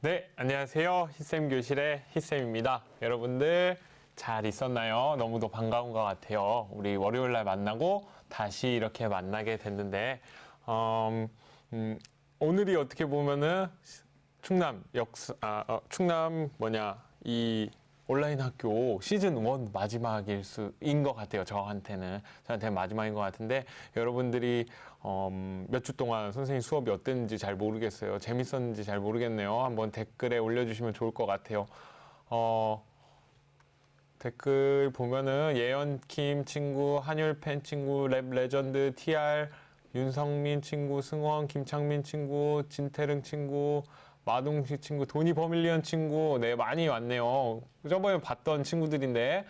네, 안녕하세요. 히쌤 교실의 히쌤입니다. 여러분들 잘 있었나요? 너무도 반가운 것 같아요. 우리 월요일 날 만나고 다시 이렇게 만나게 됐는데, 오늘이 어떻게 보면은 이 온라인 학교 시즌 1 마지막인 것 같아요. 저한테는 마지막인 것 같은데, 여러분들이 몇 주 동안 선생님 수업이 어땠는지 잘 모르겠어요. 재밌었는지 잘 모르겠네요. 한번 댓글에 올려주시면 좋을 것 같아요. 댓글 보면은 예연킴 친구, 한율팬 친구, 랩 레전드, TR, 윤성민 친구, 승원, 김창민 친구, 진태릉 친구, 마동식 친구, 도니 버밀리언 친구, 네, 많이 왔네요. 저번에 봤던 친구들인데,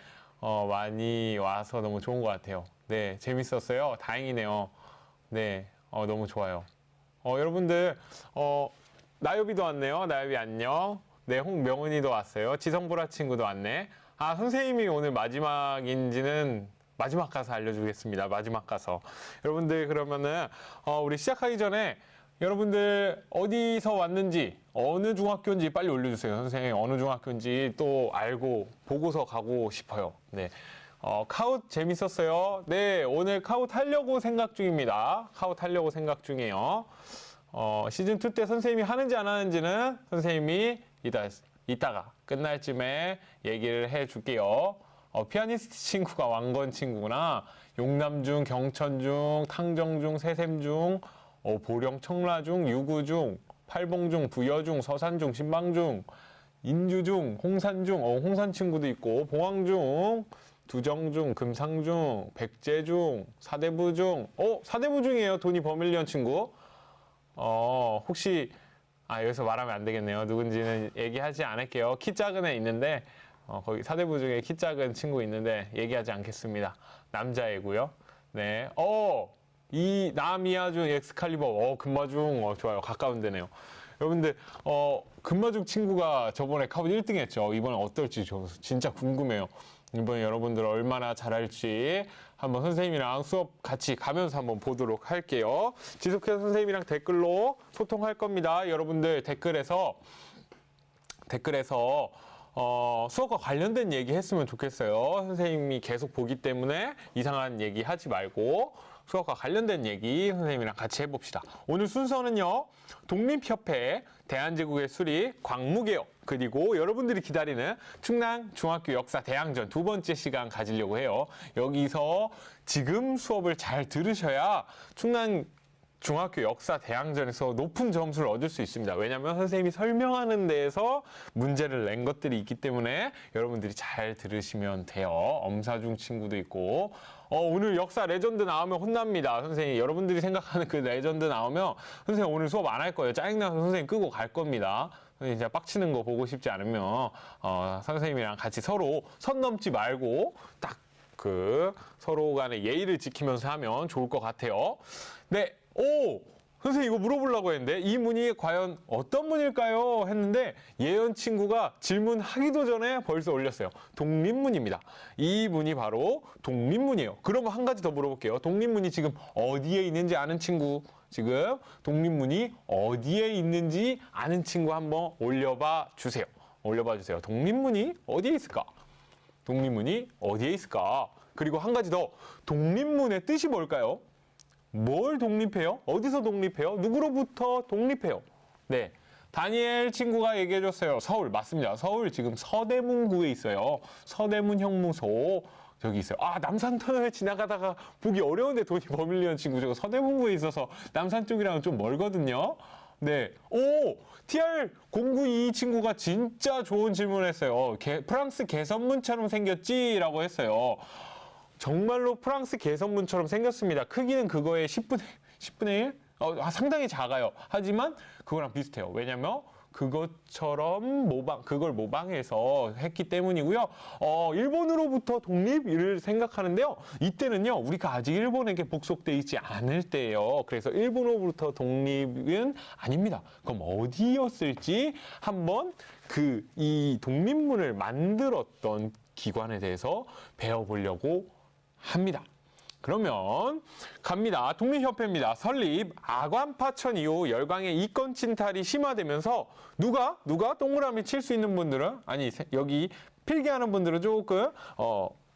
많이 와서 너무 좋은 것 같아요. 네, 재밌었어요. 다행이네요. 네, 너무 좋아요. 여러분들, 나요비도 왔네요. 나요비 안녕. 네, 홍명은이도 왔어요. 지성보라 친구도 왔네. 아, 선생님이 오늘 마지막인지는 마지막 가서 알려주겠습니다. 마지막 가서. 여러분들, 그러면은, 우리 시작하기 전에 여러분들 어디서 왔는지, 어느 중학교인지 빨리 올려주세요. 선생님, 어느 중학교인지 또 알고, 보고서 가고 싶어요. 네. 카웃 재밌었어요. 네, 오늘 카웃 하려고 생각 중입니다. 카웃 하려고 생각 중이에요. 시즌2 때 선생님이 하는지 안 하는지는 선생님이 이따가 끝날 쯤에 얘기를 해 줄게요. 피아니스트 친구가 왕건 친구구나. 용남중, 경천중, 탕정중, 세샘중, 보령, 청라중, 유구중, 팔봉중, 부여중, 서산중, 신방중, 인주중, 홍산중, 홍산 친구도 있고, 봉황중, 두정중, 금상중, 백제중, 사대부중, 사대부중이에요. 도니 버밀리언 친구. 혹시, 여기서 말하면 안 되겠네요. 누군지는 얘기하지 않을게요. 키 작은 애 있는데, 거기 사대부 중에 키 작은 친구 있는데, 얘기하지 않겠습니다. 남자애고요. 네. 이 남이아중 엑스칼리버, 금마중, 좋아요. 가까운 데네요. 여러분들, 금마중 친구가 저번에 카봇 1등 했죠. 이번에 어떨지 저 진짜 궁금해요. 이번에 여러분들 얼마나 잘할지 한번 선생님이랑 수업 같이 가면서 한번 보도록 할게요. 지속해서 선생님이랑 댓글로 소통할 겁니다. 여러분들 댓글에서 수업과 관련된 얘기 했으면 좋겠어요. 선생님이 계속 보기 때문에 이상한 얘기 하지 말고 수업과 관련된 얘기 선생님이랑 같이 해봅시다. 오늘 순서는요, 독립협회, 대한제국의 수립, 광무개혁, 그리고 여러분들이 기다리는 충남 중학교 역사 대항전 2번째 시간 가지려고 해요. 여기서 지금 수업을 잘 들으셔야 충남 중학교 역사 대항전에서 높은 점수를 얻을 수 있습니다. 왜냐하면 선생님이 설명하는 데에서 문제를 낸 것들이 있기 때문에 여러분들이 잘 들으시면 돼요. 엄사중 친구도 있고, 오늘 역사 레전드 나오면 혼납니다. 선생님, 여러분들이 생각하는 그 레전드 나오면 선생님 오늘 수업 안 할 거예요. 짜증나서 선생님 끄고 갈 겁니다. 선생님 진짜 빡치는 거 보고 싶지 않으면 선생님이랑 같이 서로 선 넘지 말고 딱 서로 간의 예의를 지키면서 하면 좋을 것 같아요. 네. 선생님 이거 물어보려고 했는데 이 문이 과연 어떤 문일까요? 했는데 예연 친구가 질문하기도 전에 벌써 올렸어요. 독립문입니다. 이 문이 바로 독립문이에요. 그럼 한 가지 더 물어볼게요. 독립문이 지금 어디에 있는지 아는 친구, 지금 독립문이 어디에 있는지 아는 친구 한번 올려봐 주세요. 독립문이 어디에 있을까? 독립문이 어디에 있을까? 그리고 한 가지 더, 독립문의 뜻이 뭘까요? 뭘 독립해요? 어디서 독립해요? 누구로부터 독립해요? 네, 다니엘 친구가 얘기해줬어요. 서울, 맞습니다. 서울 지금 서대문구에 있어요. 서대문 형무소 저기 있어요. 남산터널 지나가다가 보기 어려운데 도니 버밀리언 친구 저거 서대문구에 있어서 남산 쪽이랑 좀 멀거든요. 네, TR092 친구가 진짜 좋은 질문을 했어요. 프랑스 개선문처럼 생겼지? 라고 했어요. 정말로 프랑스 개선문처럼 생겼습니다. 크기는 그거의 10분의 1? 상당히 작아요. 하지만 그거랑 비슷해요. 왜냐면 그걸 모방해서 했기 때문이고요. 일본으로부터 독립을 생각하는데요. 이때는요, 우리가 아직 일본에게 복속돼 있지 않을 때예요. 그래서 일본으로부터 독립은 아닙니다. 그럼 어디였을지 한번 이 독립문을 만들었던 기관에 대해서 배워보려고 합니다. 그러면 갑니다. 독립협회입니다. 설립. 아관파천 이후 열강의 이권 침탈이 심화되면서 누가 동그라미 칠 수 있는 분들은 아니 여기 필기하는 분들은 조금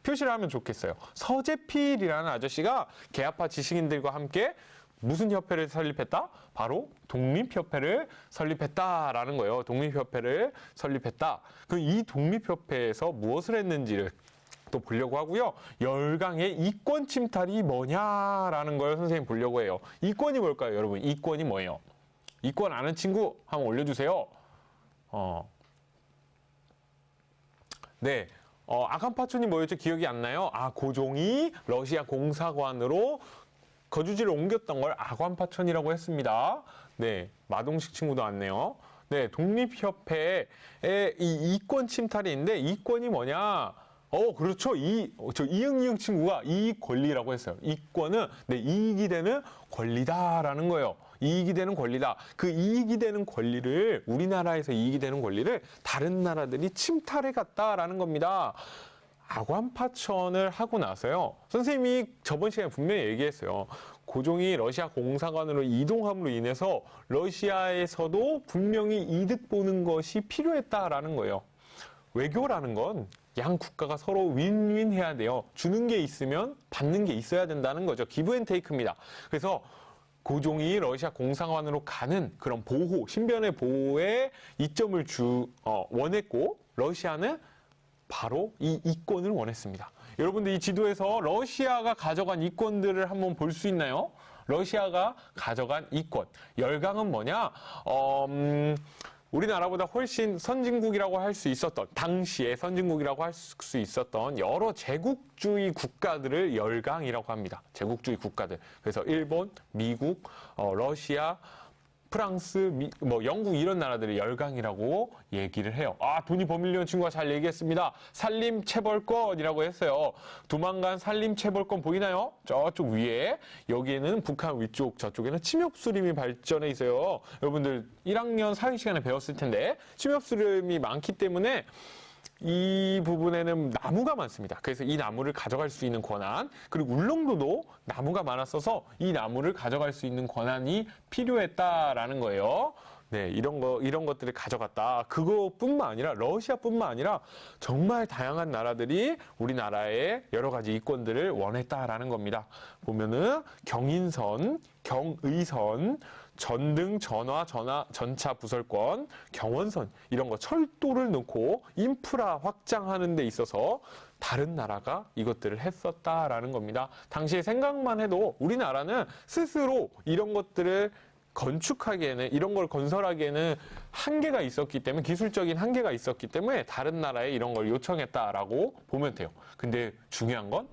표시를 하면 좋겠어요. 서재필이라는 아저씨가 계약파 지식인들과 함께 무슨 협회를 설립했다? 바로 독립협회를 설립했다라는 거예요. 독립협회를 설립했다. 그럼 이 독립협회에서 무엇을 했는지를 또 보려고 하고요. 열강의 이권 침탈이 뭐냐라는 걸 선생님 보려고 해요. 이권이 뭘까요, 여러분? 이권이 뭐예요? 이권 아는 친구 한번 올려주세요. 네. 아간파촌이 뭐였죠? 기억이 안 나요? 고종이 러시아 공사관으로 거주지를 옮겼던 걸 아관파천이라고 했습니다. 네, 마동식 친구도 왔네요. 네, 독립협회의 이 이권 침탈이 있는데 이권이 뭐냐? 그렇죠. 저 이응이응 친구가 이익 권리라고 했어요. 이권은 네, 이익이 되는 권리다라는 거예요. 이익이 되는 권리다. 그 이익이 되는 권리를 우리나라에서 이익이 되는 권리를 다른 나라들이 침탈해 갔다라는 겁니다. 아관파천을 하고 나서요. 선생님이 저번 시간에 분명히 얘기했어요. 고종이 러시아 공사관으로 이동함으로 인해서 러시아에서도 분명히 이득 보는 것이 필요했다라는 거예요. 외교라는 건 양 국가가 서로 윈윈 해야 돼요. 주는 게 있으면 받는 게 있어야 된다는 거죠. 기브 앤 테이크입니다. 그래서 고종이 러시아 공사관으로 가는 그런 보호, 신변의 보호에 이점을 원했고 러시아는 바로 이 이권을 원했습니다. 여러분들 이 지도에서 러시아가 가져간 이권들을 한번 볼 수 있나요? 러시아가 가져간 이권. 열강은 뭐냐? 우리나라보다 훨씬 선진국이라고 할 수 있었던, 당시에 선진국이라고 할 수 있었던 여러 제국주의 국가들을 열강이라고 합니다. 제국주의 국가들. 그래서 일본, 미국, 러시아, 프랑스, 영국 이런 나라들이 열강이라고 얘기를 해요. 돈이 버밀리온 친구가 잘 얘기했습니다. 산림체벌권이라고 했어요. 두만간 산림체벌권 보이나요? 저쪽 위에. 여기에는 북한 위쪽, 저쪽에는 침엽수림이 발전해 있어요. 여러분들 1학년 사회 시간에 배웠을 텐데 침엽수림이 많기 때문에 이 부분에는 나무가 많습니다. 그래서 이 나무를 가져갈 수 있는 권한, 그리고 울릉도도 나무가 많았어서 이 나무를 가져갈 수 있는 권한이 필요했다라는 거예요. 네, 이런 것들을 가져갔다. 그것뿐만 아니라 러시아뿐만 아니라 정말 다양한 나라들이 우리나라의 여러 가지 이권들을 원했다라는 겁니다. 보면은 경인선, 경의선, 전등, 전차 부설권, 경원선 이런 거 철도를 넣고 인프라 확장하는 데 있어서 다른 나라가 이것들을 했었다라는 겁니다. 당시에 생각만 해도 우리나라는 스스로 이런 것들을 건축하기에는 이런 걸 건설하기에는 한계가 있었기 때문에 기술적인 한계가 있었기 때문에 다른 나라에 이런 걸 요청했다라고 보면 돼요. 근데 중요한 건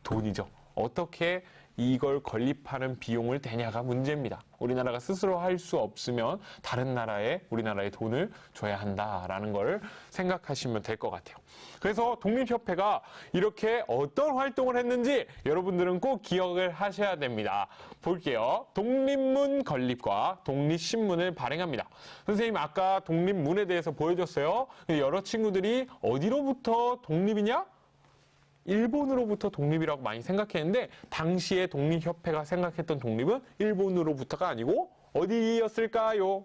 돈이죠. 어떻게 이걸 건립하는 비용을 대냐가 문제입니다. 우리나라가 스스로 할 수 없으면 다른 나라에 우리나라에 돈을 줘야 한다라는 걸 생각하시면 될 것 같아요. 그래서 독립협회가 이렇게 어떤 활동을 했는지 여러분들은 꼭 기억을 하셔야 됩니다. 볼게요. 독립문 건립과 독립신문을 발행합니다. 선생님 아까 독립문에 대해서 보여줬어요. 여러 친구들이 어디로부터 독립이냐? 일본으로부터 독립이라고 많이 생각했는데 당시에 독립협회가 생각했던 독립은 일본으로부터가 아니고 어디였을까요?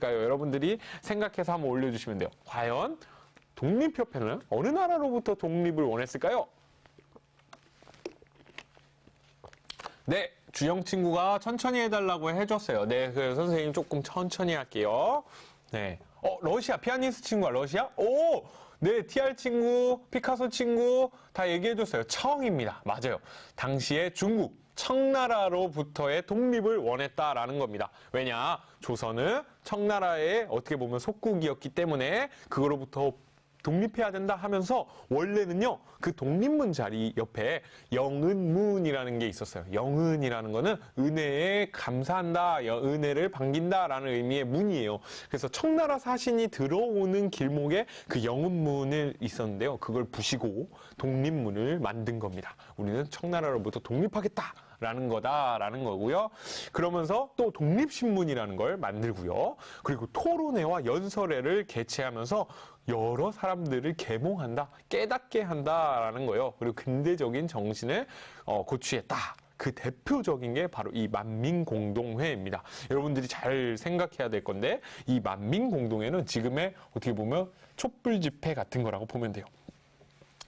여러분들이 생각해서 한번 올려주시면 돼요. 과연 독립협회는 어느 나라로부터 독립을 원했을까요? 네, 주영 친구가 천천히 해달라고 해줬어요. 네, 그래서 선생님 조금 천천히 할게요. 네, 러시아 피아니스트 친구가 러시아? 오! 네, TR 친구, 피카소 친구 다 얘기해줬어요. 청입니다. 맞아요. 당시에 중국, 청나라로부터의 독립을 원했다라는 겁니다. 왜냐? 조선은 청나라의 어떻게 보면 속국이었기 때문에 그거로부터 독립해야 된다 하면서 원래는요 그 독립문 자리 옆에 영은문이라는 게 있었어요. 영은이라는 거는 은혜에 감사한다, 은혜를 반긴다라는 의미의 문이에요. 그래서 청나라 사신이 들어오는 길목에 그 영은문이 있었는데요. 그걸 부시고 독립문을 만든 겁니다. 우리는 청나라로부터 독립하겠다 라는 거다라는 거고요. 그러면서 또 독립신문이라는 걸 만들고요. 그리고 토론회와 연설회를 개최하면서 여러 사람들을 계몽한다, 깨닫게 한다라는 거예요. 그리고 근대적인 정신을 고취했다. 그 대표적인 게 바로 이 만민공동회입니다. 여러분들이 잘 생각해야 될 건데 이 만민공동회는 지금의 어떻게 보면 촛불 집회 같은 거라고 보면 돼요.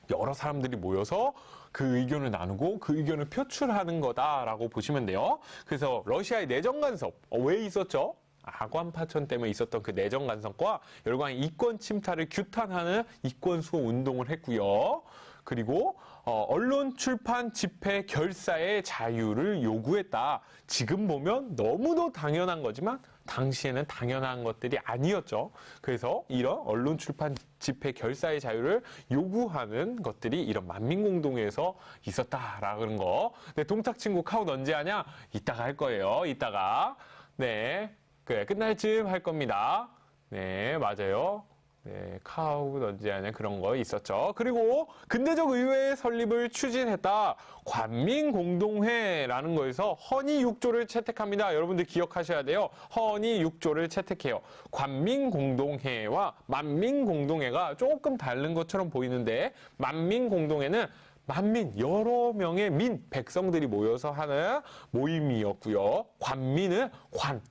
여러 사람들이 모여서 그 의견을 나누고 그 의견을 표출하는 거다라고 보시면 돼요. 그래서 러시아의 내정 간섭 왜 있었죠? 아관 파천 때문에 있었던 그 내정 간섭과 열강의 이권 침탈을 규탄하는 이권 수호 운동을 했고요. 그리고 언론, 출판, 집회, 결사의 자유를 요구했다. 지금 보면 너무도 당연한 거지만 당시에는 당연한 것들이 아니었죠. 그래서 이런 언론, 출판, 집회, 결사의 자유를 요구하는 것들이 이런 만민공동회에서 있었다라는 거. 네, 동탁 친구 카웃 언제 하냐? 이따가 할 거예요. 이따가. 네, 그래, 끝날 쯤 할 겁니다. 네, 맞아요. 네, 카우 언제 하냐 그런 거 있었죠. 그리고 근대적 의회 설립을 추진했다. 관민공동회라는 거에서 헌의 6조를 채택합니다. 여러분들 기억하셔야 돼요. 헌의 6조를 채택해요. 관민공동회와 만민공동회가 조금 다른 것처럼 보이는데 만민공동회는 만민, 여러 명의 백성들이 모여서 하는 모임이었고요. 관민은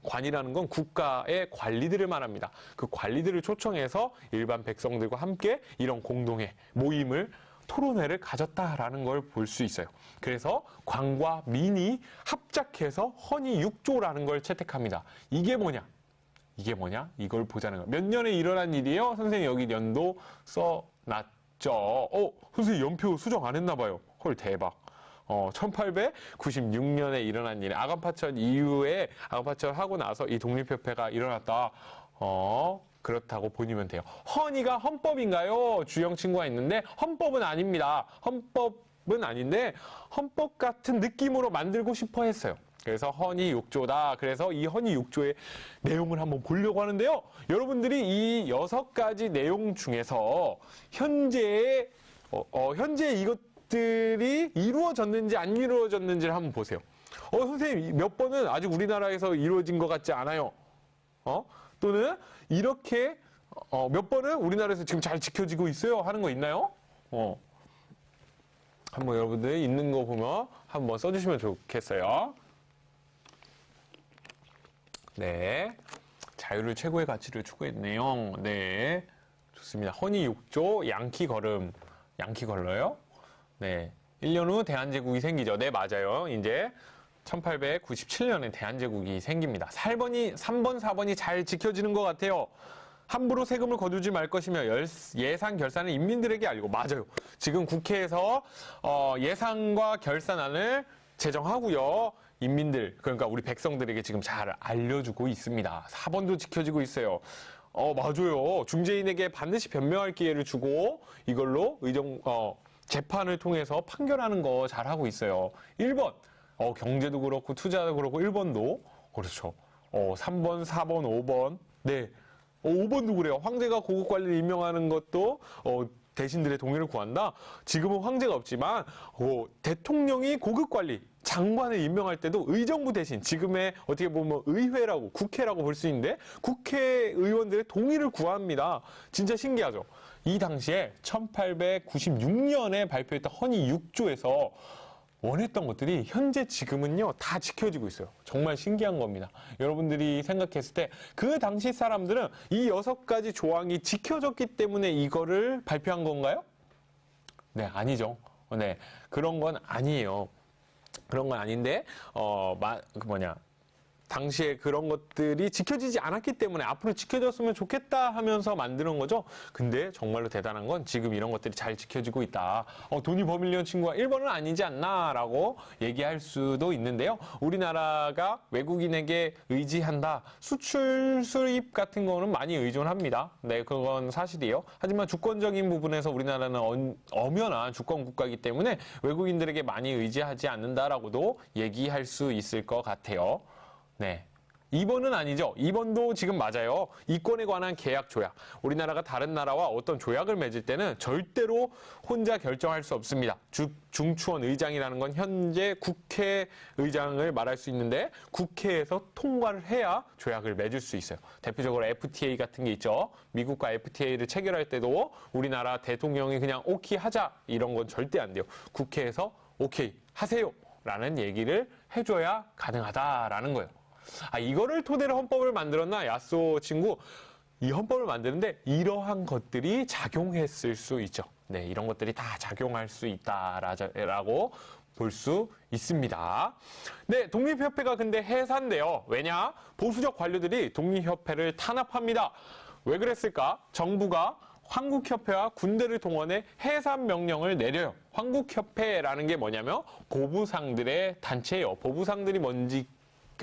관이라는 건 국가의 관리들을 말합니다. 그 관리들을 초청해서 일반 백성들과 함께 이런 공동회, 모임을 토론회를 가졌다라는 걸 볼 수 있어요. 그래서 관과 민이 합작해서 헌의 6조라는 걸 채택합니다. 이게 뭐냐? 이걸 보자는 거예요. 몇 년에 일어난 일이에요? 선생님 여기 연도 써놨죠. 선생님 연표 수정 안 했나 봐요. 헐 대박. 1896년에 일어난 일. 아간파천 이후에 아간파천 하고 나서 이 독립협회가 일어났다. 그렇다고 보시면 돼요. 헌의가 헌법인가요? 주영 친구가 있는데 헌법은 아닙니다. 헌법은 아닌데 헌법 같은 느낌으로 만들고 싶어 했어요. 그래서 헌의 6조다. 그래서 이 헌의 6조의 내용을 한번 보려고 하는데요. 여러분들이 이 6가지 내용 중에서 현재 이것들이 이루어졌는지 안 이루어졌는지를 한번 보세요. 선생님 몇 번은 아직 우리나라에서 이루어진 것 같지 않아요. 또는 이렇게 몇 번은 우리나라에서 지금 잘 지켜지고 있어요 하는 거 있나요? 한번 여러분들 있는 거 보면 한번 써주시면 좋겠어요. 네, 자유를 최고의 가치를 추구했네요. 네, 좋습니다. 헌의 6조 양키 걸러요? 네, 1년 후 대한제국이 생기죠. 네, 맞아요. 이제 1897년에 대한제국이 생깁니다. 3번, 4번이 잘 지켜지는 것 같아요. 함부로 세금을 거두지 말 것이며 예산 결산은 인민들에게 알리고. 맞아요. 지금 국회에서 예산과 결산안을 제정하고요. 인민들, 그러니까 우리 백성들에게 지금 잘 알려주고 있습니다. 4번도 지켜지고 있어요. 맞아요. 중재인에게 반드시 변명할 기회를 주고 이걸로 재판을 통해서 판결하는 거 잘하고 있어요. 1번, 경제도 그렇고 투자도 그렇고 1번도 그렇죠. 3번, 4번, 5번. 네. 5번도 그래요. 황제가 고급 관리를 임명하는 것도 대신들의 동의를 구한다. 지금은 황제가 없지만 대통령이 고급 관리, 장관을 임명할 때도 의정부 대신 지금의 어떻게 보면 의회라고 국회라고 볼 수 있는데 국회의원들의 동의를 구합니다. 진짜 신기하죠. 이 당시에 1896년에 발표했던 헌의 6조에서 원했던 것들이 현재 지금은요 다 지켜지고 있어요. 정말 신기한 겁니다. 여러분들이 생각했을 때 그 당시 사람들은 이 6가지 조항이 지켜졌기 때문에 이거를 발표한 건가요? 네, 아니죠. 네, 그런 건 아니에요. 그런 건 아닌데 당시에 그런 것들이 지켜지지 않았기 때문에 앞으로 지켜졌으면 좋겠다 하면서 만드는 거죠. 근데 정말로 대단한 건 지금 이런 것들이 잘 지켜지고 있다. 돈이 버밀리언 친구가 1번은 아니지 않나 라고 얘기할 수도 있는데요. 우리나라가 외국인에게 의지한다. 수출 수입 같은 거는 많이 의존합니다. 네, 그건 사실이에요. 하지만 주권적인 부분에서 우리나라는 엄연한 주권 국가이기 때문에 외국인들에게 많이 의지하지 않는다라고도 얘기할 수 있을 것 같아요. 네, 2번은 아니죠. 2번도 지금 맞아요. 이권에 관한 계약 조약. 우리나라가 다른 나라와 어떤 조약을 맺을 때는 절대로 혼자 결정할 수 없습니다. 중추원 의장이라는 건 현재 국회의장을 말할 수 있는데 국회에서 통과를 해야 조약을 맺을 수 있어요. 대표적으로 FTA 같은 게 있죠. 미국과 FTA를 체결할 때도 우리나라 대통령이 그냥 오케이 하자 이런 건 절대 안 돼요. 국회에서 오케이 하세요 라는 얘기를 해줘야 가능하다라는 거예요. 이거를 토대로 헌법을 만들었나? 야쏘 친구. 이 헌법을 만드는데 이러한 것들이 작용했을 수 있죠. 네, 이런 것들이 다 작용할 수 있다라고 볼 수 있습니다. 네, 독립협회가 근데 해산돼요. 왜냐? 보수적 관료들이 독립협회를 탄압합니다. 왜 그랬을까? 정부가 황국협회와 군대를 동원해 해산 명령을 내려요. 황국협회라는 게 뭐냐면 보부상들의 단체예요. 보부상들이 뭔지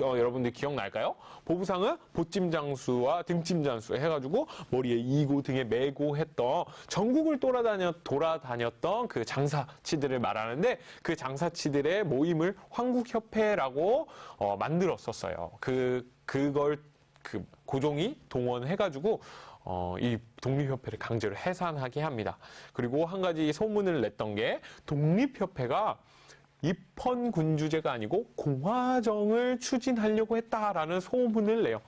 여러분들 기억날까요? 보부상은 보찜장수와 등찜장수 해가지고 머리에 이고 등에 메고 했던 전국을 돌아다녔던 그 장사치들을 말하는데 그 장사치들의 모임을 황국협회라고 만들었었어요. 그걸 고종이 동원해가지고 이 독립협회를 강제로 해산하게 합니다. 그리고 한 가지 소문을 냈던 게 독립협회가 입헌군주제가 아니고 공화정을 추진하려고 했다라는 소문을 내요.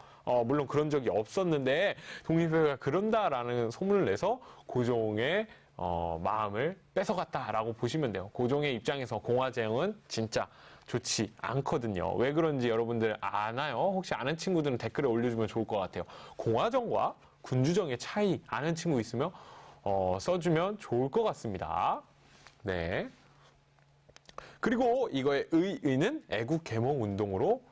물론 그런 적이 없었는데 독립협회가 그런다라는 소문을 내서 고종의 마음을 뺏어갔다라고 보시면 돼요. 고종의 입장에서 공화정은 진짜 좋지 않거든요. 왜 그런지 여러분들 아나요? 혹시 아는 친구들은 댓글에 올려주면 좋을 것 같아요. 공화정과 군주정의 차이 아는 친구 있으면 써주면 좋을 것 같습니다. 네. 그리고 이거의 의는 애국 계몽 운동으로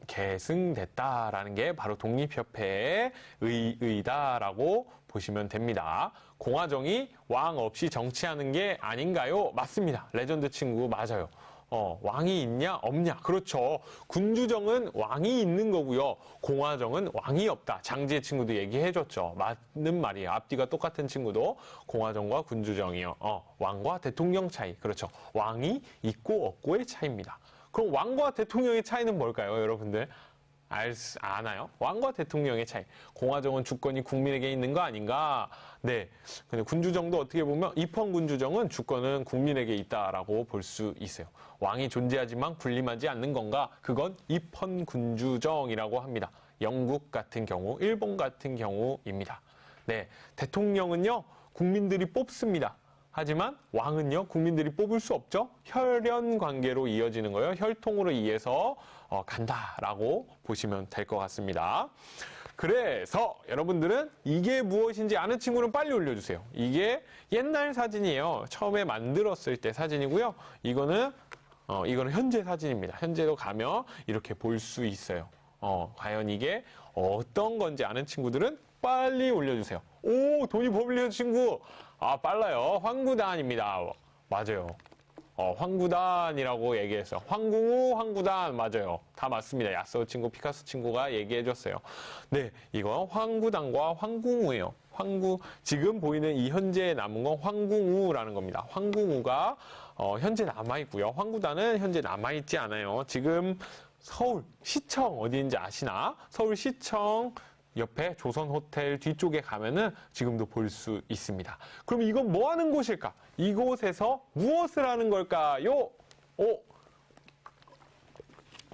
계승됐다라는 게 바로 독립협회의 의다라고 보시면 됩니다. 공화정이 왕 없이 정치하는 게 아닌가요? 맞습니다. 레전드 친구 맞아요. 왕이 있냐 없냐 그렇죠. 군주정은 왕이 있는 거고요. 공화정은 왕이 없다. 장지혜 친구도 얘기해줬죠. 맞는 말이에요. 앞뒤가 똑같은 친구도 공화정과 군주정이요. 왕과 대통령 차이. 그렇죠. 왕이 있고 없고의 차이입니다. 그럼 왕과 대통령의 차이는 뭘까요, 여러분들? 아나요? 왕과 대통령의 차이. 공화정은 주권이 국민에게 있는 거 아닌가? 네. 근데 군주정도 어떻게 보면 입헌군주정은 주권은 국민에게 있다라고 볼 수 있어요. 왕이 존재하지만 군림하지 않는 건가? 그건 입헌군주정이라고 합니다. 영국 같은 경우, 일본 같은 경우입니다. 네. 대통령은요, 국민들이 뽑습니다. 하지만 왕은요, 국민들이 뽑을 수 없죠. 혈연 관계로 이어지는 거예요. 혈통으로 이어서 간다라고 보시면 될 것 같습니다. 그래서 여러분들은 이게 무엇인지 아는 친구는 빨리 올려주세요. 이게 옛날 사진이에요. 처음에 만들었을 때 사진이고요. 이거는 현재 사진입니다. 현재로 가면 이렇게 볼 수 있어요. 과연 이게 어떤 건지 아는 친구들은 빨리 올려주세요. 오, 돈이 버블리어 친구. 빨라요. 황구단입니다. 맞아요. 황구단이라고 얘기했어요. 황궁우, 황구단 맞아요. 다 맞습니다. 야스오 친구, 피카소 친구가 얘기해줬어요. 네, 이건 황구단과 황궁우예요. 지금 보이는 이 현재에 남은 건 황궁우라는 겁니다. 황궁우가 현재 남아있고요. 황구단은 현재 남아있지 않아요. 지금 서울시청 어디인지 아시나? 서울시청 옆에 조선호텔 뒤쪽에 가면은 지금도 볼 수 있습니다. 그럼 이건 뭐 하는 곳일까? 이곳에서 무엇을 하는 걸까요?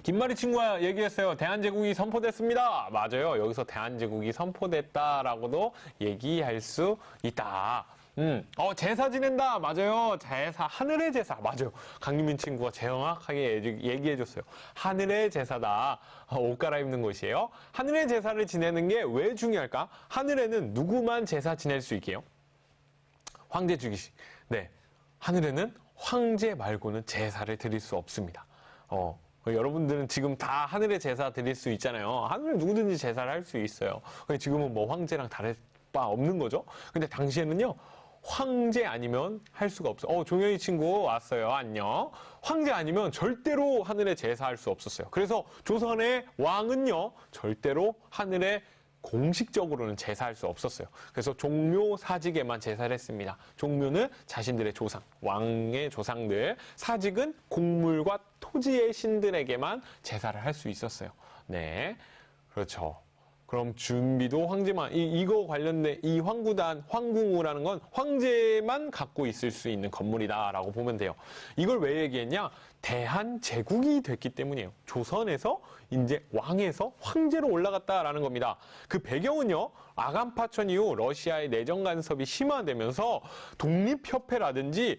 김마리 친구가 얘기했어요. 대한제국이 선포됐습니다. 맞아요. 여기서 대한제국이 선포됐다라고도 얘기할 수 있다. 제사 지낸다. 맞아요. 제사, 하늘의 제사. 맞아요. 강유민 친구가 정확하게 얘기해줬어요. 하늘의 제사다. 옷 갈아입는 곳이에요. 하늘의 제사를 지내는 게 왜 중요할까? 하늘에는 누구만 제사 지낼 수 있게요? 황제 주기식. 네. 하늘에는 황제 말고는 제사를 드릴 수 없습니다. 여러분들은 지금 다 하늘의 제사 드릴 수 있잖아요. 하늘에 누구든지 제사를 할 수 있어요. 근데 지금은 뭐 황제랑 다를 바 없는 거죠. 근데 당시에는요. 황제 아니면 할 수가 없어요. 종현이 친구 왔어요. 안녕. 황제 아니면 절대로 하늘에 제사할 수 없었어요. 그래서 조선의 왕은요. 절대로 하늘에 공식적으로는 제사할 수 없었어요. 그래서 종묘 사직에만 제사를 했습니다. 종묘는 자신들의 조상, 왕의 조상들, 사직은 곡물과 토지의 신들에게만 제사를 할 수 있었어요. 네. 그렇죠. 그럼 준비도 황제만, 이거 관련된 이 황구단, 황궁우라는 건 황제만 갖고 있을 수 있는 건물이다라고 보면 돼요. 이걸 왜 얘기했냐? 대한제국이 됐기 때문이에요. 조선에서 이제 왕에서 황제로 올라갔다라는 겁니다. 그 배경은요, 아간파천 이후 러시아의 내정 간섭이 심화되면서 독립협회라든지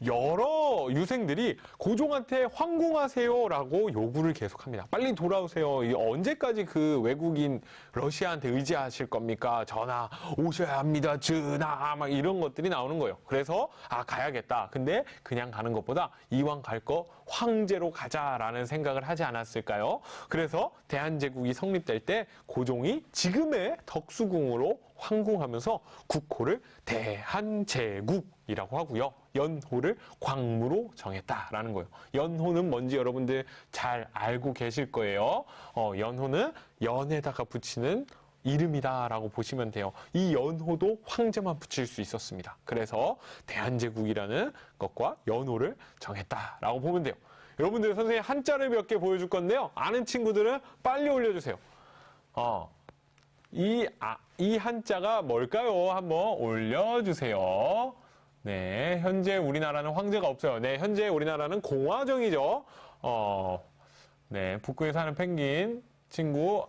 여러 유생들이 고종한테 황궁하세요라고 요구를 계속합니다. 빨리 돌아오세요. 언제까지 그 외국인 러시아한테 의지하실 겁니까? 전하 오셔야 합니다. 전하 막 이런 것들이 나오는 거예요. 그래서 가야겠다. 근데 그냥 가는 것보다 이왕 갈 거 황제로 가자라는 생각을 하지 않았을까요? 그래서 대한제국이 성립될 때 고종이 지금의 덕수궁으로 황궁하면서 국호를 대한제국이라고 하고요. 연호를 광무로 정했다라는 거예요. 연호는 뭔지 여러분들 잘 알고 계실 거예요. 연호는 연에다가 붙이는 이름이다라고 보시면 돼요. 이 연호도 황제만 붙일 수 있었습니다. 그래서 대한제국이라는 것과 연호를 정했다라고 보면 돼요. 여러분들 선생님 한자를 몇 개 보여줄 건데요. 아는 친구들은 빨리 올려주세요. 이 한자가 뭘까요? 한번 올려주세요. 네, 현재 우리나라는 황제가 없어요. 네, 현재 우리나라는 공화정이죠. 네, 북극에 사는 펭귄 친구.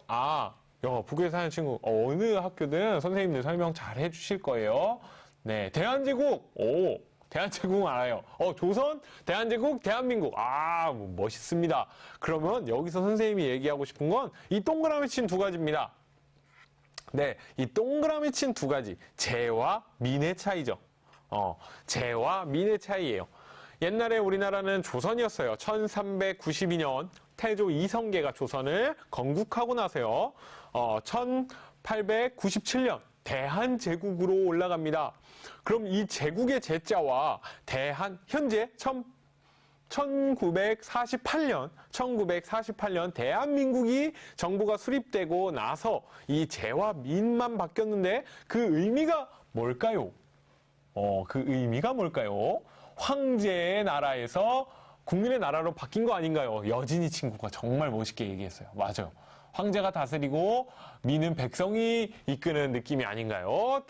북극에 사는 친구. 어느 학교든 선생님들 설명 잘 해주실 거예요. 네, 대한제국. 대한제국 알아요. 조선, 대한제국, 대한민국. 멋있습니다. 그러면 여기서 선생님이 얘기하고 싶은 건 이 동그라미 친 두 가지입니다. 네, 이 동그라미 친 두 가지. 제와 민의 차이죠. 제와 민의 차이예요. 옛날에 우리나라는 조선이었어요. 1392년 태조 이성계가 조선을 건국하고 나서요. 1897년 대한제국으로 올라갑니다. 그럼 이 제국의 제자와 현재 1948년 대한민국이 정부가 수립되고 나서 이 제와 민만 바뀌었는데 그 의미가 뭘까요? 그 의미가 뭘까요? 황제의 나라에서 국민의 나라로 바뀐 거 아닌가요? 여진이 친구가 정말 멋있게 얘기했어요. 맞아요. 황제가 다스리고 민은 백성이 이끄는 느낌이 아닌가요?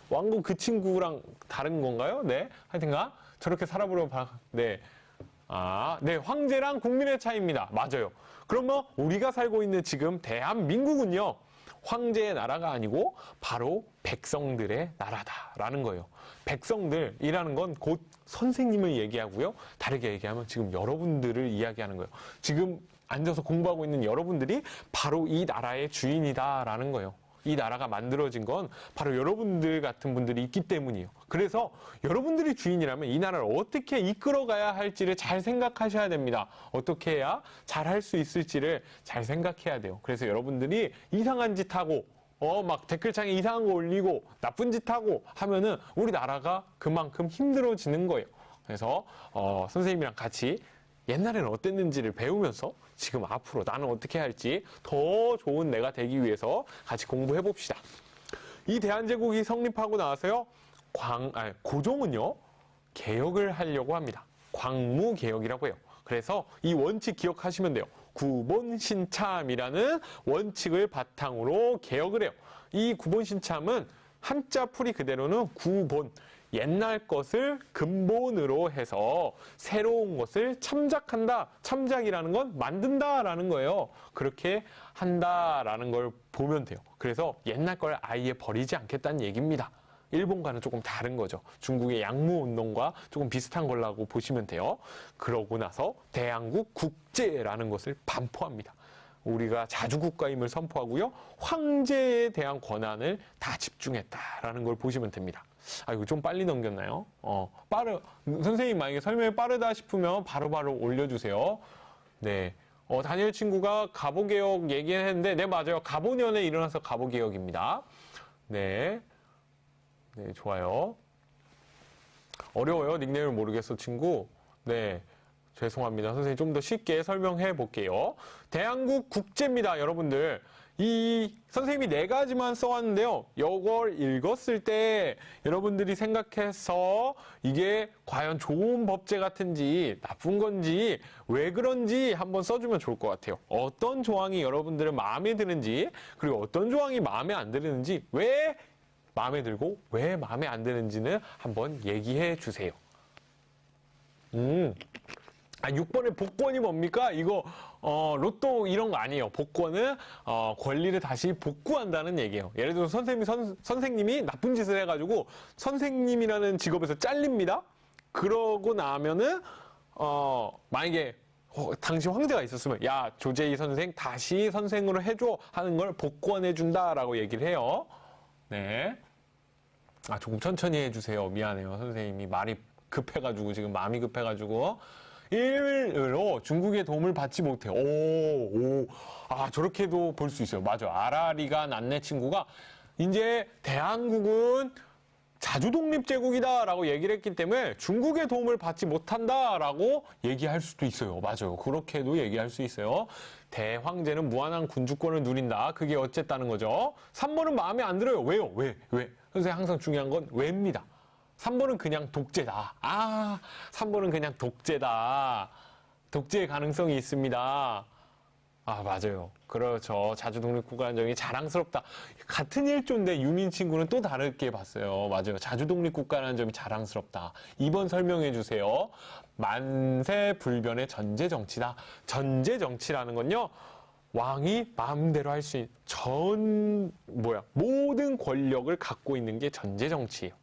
왕건 그 친구랑 다른 건가요? 네. 하여튼가 저렇게 살아보려고 네. 네. 황제랑 국민의 차이입니다. 맞아요. 그러면 우리가 살고 있는 지금 대한민국은요. 황제의 나라가 아니고 바로 백성들의 나라다라는 거예요. 백성들이라는 건 곧 선생님을 얘기하고요. 다르게 얘기하면 지금 여러분들을 이야기하는 거예요. 지금 앉아서 공부하고 있는 여러분들이 바로 이 나라의 주인이다라는 거예요. 이 나라가 만들어진 건 바로 여러분들 같은 분들이 있기 때문이에요. 그래서 여러분들이 주인이라면 이 나라를 어떻게 이끌어가야 할지를 잘 생각하셔야 됩니다. 어떻게 해야 잘 할 수 있을지를 잘 생각해야 돼요. 그래서 여러분들이 이상한 짓 하고 막 댓글창에 이상한 거 올리고 나쁜 짓 하고 하면은 우리 나라가 그만큼 힘들어지는 거예요. 그래서 선생님이랑 같이 옛날에는 어땠는지를 배우면서 지금 앞으로 나는 어떻게 할지 더 좋은 내가 되기 위해서 같이 공부해 봅시다. 이 대한제국이 성립하고 나서요. 고종은요. 개혁을 하려고 합니다. 광무개혁이라고 해요. 그래서 이 원칙 기억하시면 돼요. 구본신참이라는 원칙을 바탕으로 개혁을 해요. 이 구본신참은 한자 풀이 그대로는 구본, 옛날 것을 근본으로 해서 새로운 것을 참작한다. 참작이라는 건 만든다라는 거예요. 그렇게 한다라는 걸 보면 돼요. 그래서 옛날 걸 아예 버리지 않겠다는 얘기입니다. 일본과는 조금 다른 거죠. 중국의 양무운동과 조금 비슷한 걸라고 보시면 돼요. 그러고 나서 대한국 국제라는 것을 반포합니다. 우리가 자주국가임을 선포하고요. 황제에 대한 권한을 다 집중했다라는 걸 보시면 됩니다. 이거 좀 빨리 넘겼나요? 선생님 만약에 설명이 빠르다 싶으면 바로바로 올려주세요. 네. 다니엘 친구가 갑오개혁 얘기했는데, 네, 맞아요. 갑오년에 일어나서 갑오개혁입니다. 네. 네, 좋아요. 어려워요? 닉네임을 모르겠어, 친구. 네. 죄송합니다. 선생님 좀 더 쉽게 설명해 볼게요. 대한국 국제입니다, 여러분들. 이 선생님이 4가지만 써왔는데요. 이걸 읽었을 때 여러분들이 생각해서 이게 과연 좋은 법제 같은지 나쁜 건지 왜 그런지 한번 써주면 좋을 것 같아요. 어떤 조항이 여러분들은 마음에 드는지, 그리고 어떤 조항이 마음에 안 드는지, 왜 마음에 들고 왜 마음에 안 드는지는 한번 얘기해 주세요. 6번의 복권이 뭡니까? 이거 로또 이런 거 아니에요. 복권은 권리를 다시 복구한다는 얘기예요. 예를 들어서 선생님이 나쁜 짓을 해가지고 선생님이라는 직업에서 잘립니다. 그러고 나면은 만약에 당시 황제가 있었으면 야 조제이 선생 다시 선생으로 해줘 하는 걸 복권해준다라고 얘기를 해요. 네. 조금 천천히 해주세요. 미안해요. 선생님이 말이 급해가지고 지금 마음이 급해가지고. 일로 중국의 도움을 받지 못해요. 저렇게도 볼 수 있어요. 맞아. 아라리가 난네 친구가 이제 대한국은 자주독립제국이다라고 얘기를 했기 때문에 중국의 도움을 받지 못한다라고 얘기할 수도 있어요. 맞아요. 그렇게도 얘기할 수 있어요. 대황제는 무한한 군주권을 누린다. 그게 어쨌다는 거죠. 3번은 마음에 안 들어요. 왜요? 왜? 선생님 항상 중요한 건 왜입니다. 3번은 그냥 독재다. 3번은 그냥 독재다. 독재의 가능성이 있습니다. 맞아요. 그렇죠. 자주독립국가안정이 자랑스럽다. 같은 일조인데 유민 친구는 또 다르게 봤어요. 맞아요. 자주독립국가라는 점이 자랑스럽다. 2번 설명해 주세요. 만세불변의 전제정치다. 전제정치라는 건요. 왕이 마음대로 할 수 있는 모든 권력을 갖고 있는 게 전제정치예요.